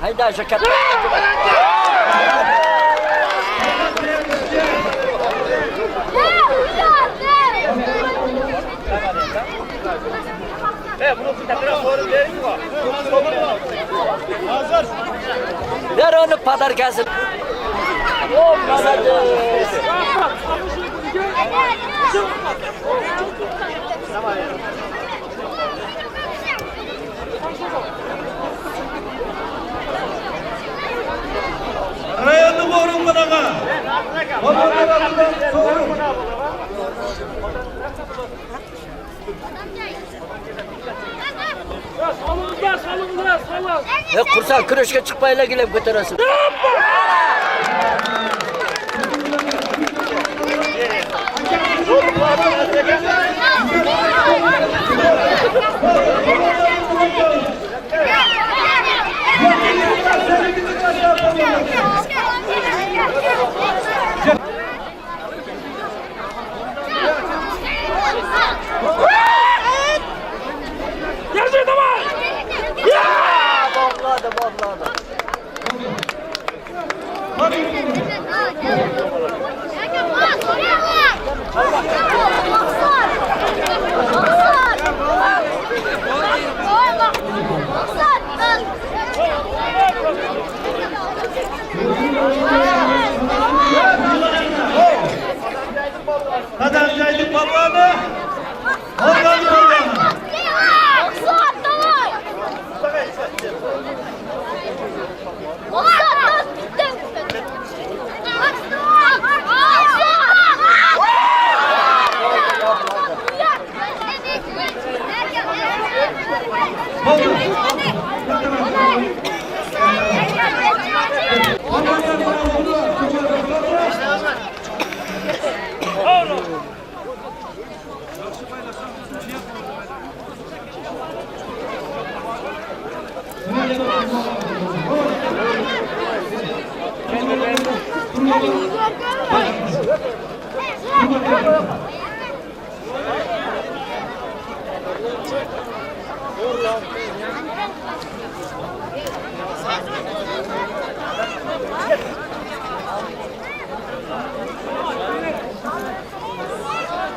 Hayda şeker. Ver onu padar gelsin. Oh Mehmet. Arayanı borun bana. Ya kursan kreşke çıkmayla gelip götüresin. Boğladı. Kadancaydık babanı. Oradan babanı.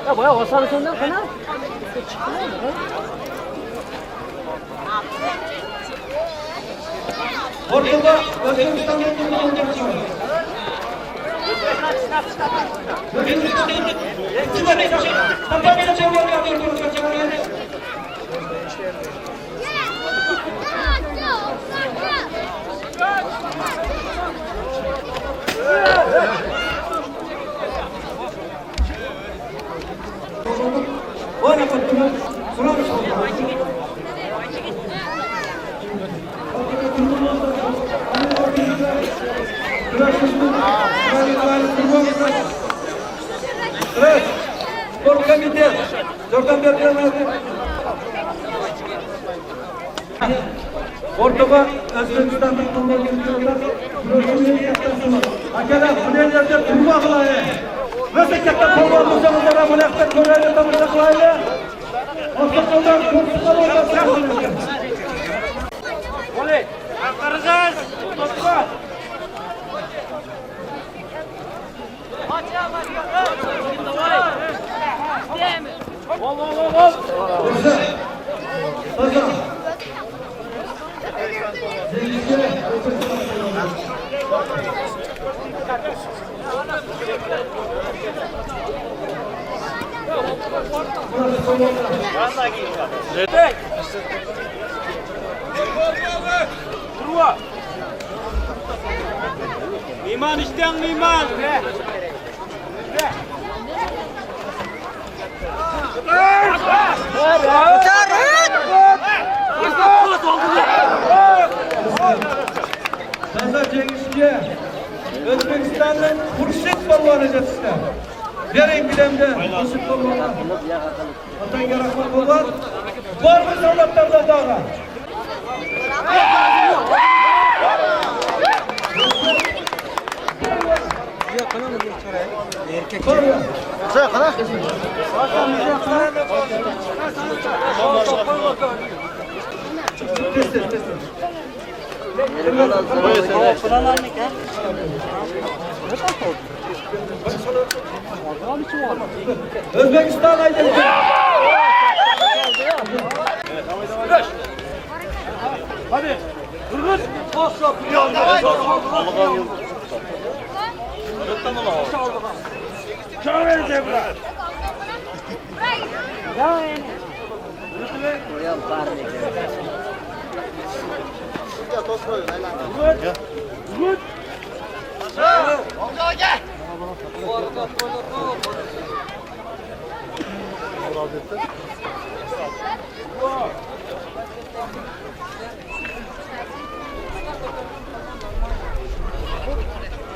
Ya bu ya Hasan senden fena. Ortada Özbekistan'da bulunmak için. Evet, spor komite, Jordan Bergen'e Ortada Özbekistan'da bulunmak istiyorlar. Profesyonel yaklaşımı. Hakikaten bu yerlerde turma kılayı. Nasıl katta turma olursanız da bu yakta körayla tanışa kılayı. Ortadan kurtulma olursa Oley, aktaracağız. Ortada. Miman işten miman. Sazar Cengizci, Özbekistan'ın Hurşit balvanı cetsizler. Verin bilemde Hurşit balvanı. Atan yarakmak olan, var mı savlatlarda dağa? Erkek. Saya kalah. Özbekistan Ayderken. Hadi. Kırgız.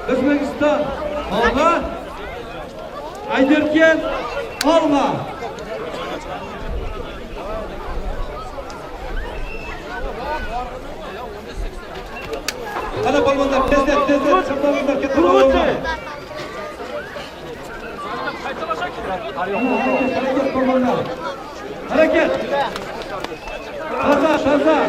Özbekistan alma, Ayderken alma. Hadi balonlar tezler çatalımlar kettin balonlar. Hareket balonlar. Hareket. Taza.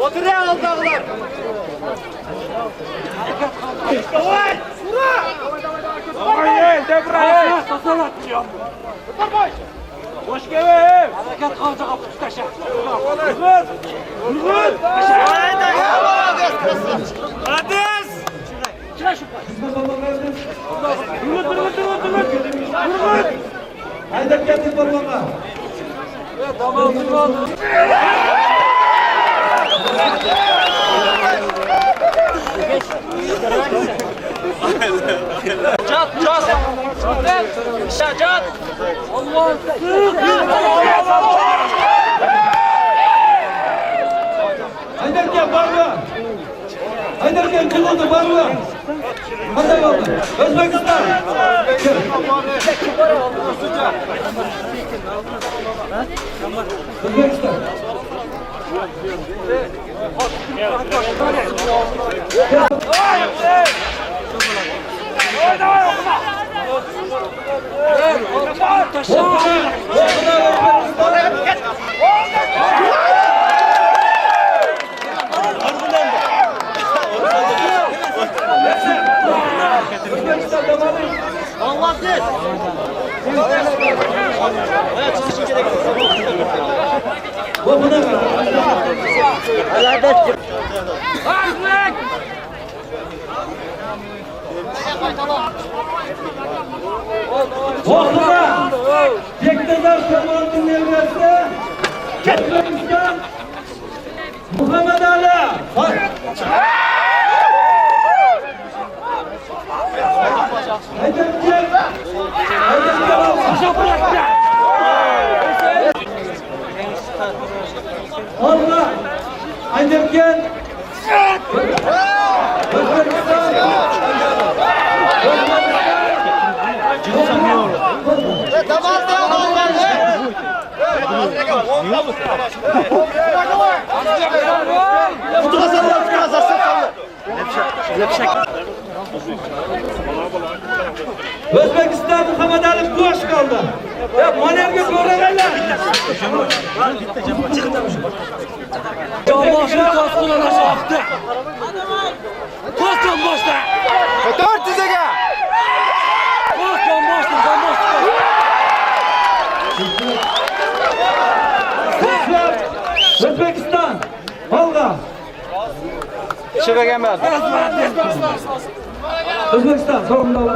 Oturuyor aldağlar. Hoş geldin. Hareket kalacak kapı tutaşa. Vurgun. Adres. Çıra şu pay. Vurgun. Haydi getir parmağına. Tamam. Çat. Çat. Allah. Haydarken barba. Haydarken çıkıldı barba. Hadi oldu. Özbekistan. Özbekistan. Oğluna Teknedar Saman'ın evlerde Özbekistan Muhammed Ali Allah Ayderken Özbekistan Muhammed Ali boş kaldı. Ya manevga ko'raganlar. Başını tasqilana şaxtı. Ko'zdan boshda. 400'ga. Ko'zdan boshda. Özbekistan. Volga. Çıkagan ben. Özbekistan. Sorumlu ol.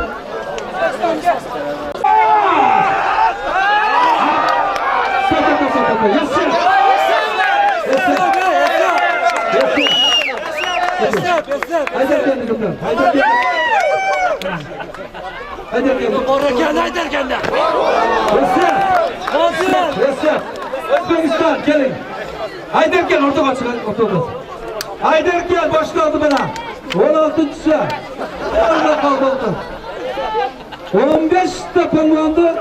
Özbekistan gelin. Ayderken ortaga çıkın. Ayderken başladı bana. 16'sı. Orada kaldı. 15 de palvandı.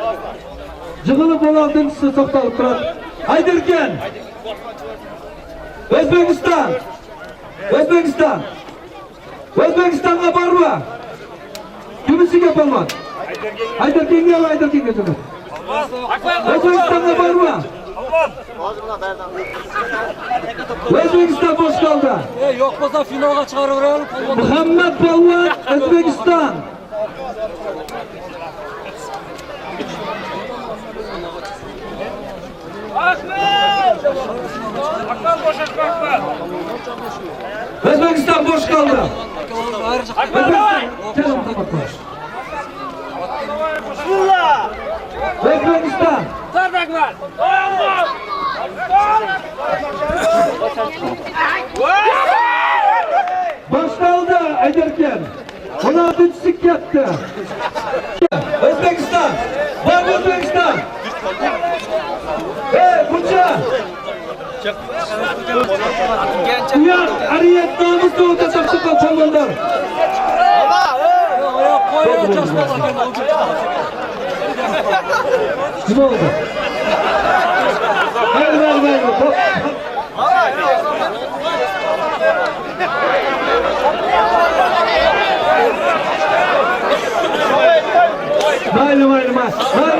Cıgılıp 16'sı toxtalıp turadi. Aydirken. O'zbekiston. O'zbekiston. O'zbekistonga borma. Kimisiga palvon? Aydirkenga va Aydirkenga turadi. O'zbekistonga borma. O'zbekiston bosh qoldi. Yo'q bo'lsa finalga chiqaraveramiz. Muhammad Palvon O'zbekiston. O'zbekiston bosh qoldi. O'zbekiston. Boshqaldi Aydirken. 16'sı ketdi. O'zbekiston. Bor O'zbekiston. Buncha. Uyoq ariyat nomusi o'rtacha chiqqan qo'mondon. Oyoq qo'yib o'chasdan Nima oldu? Hayır. Mayli.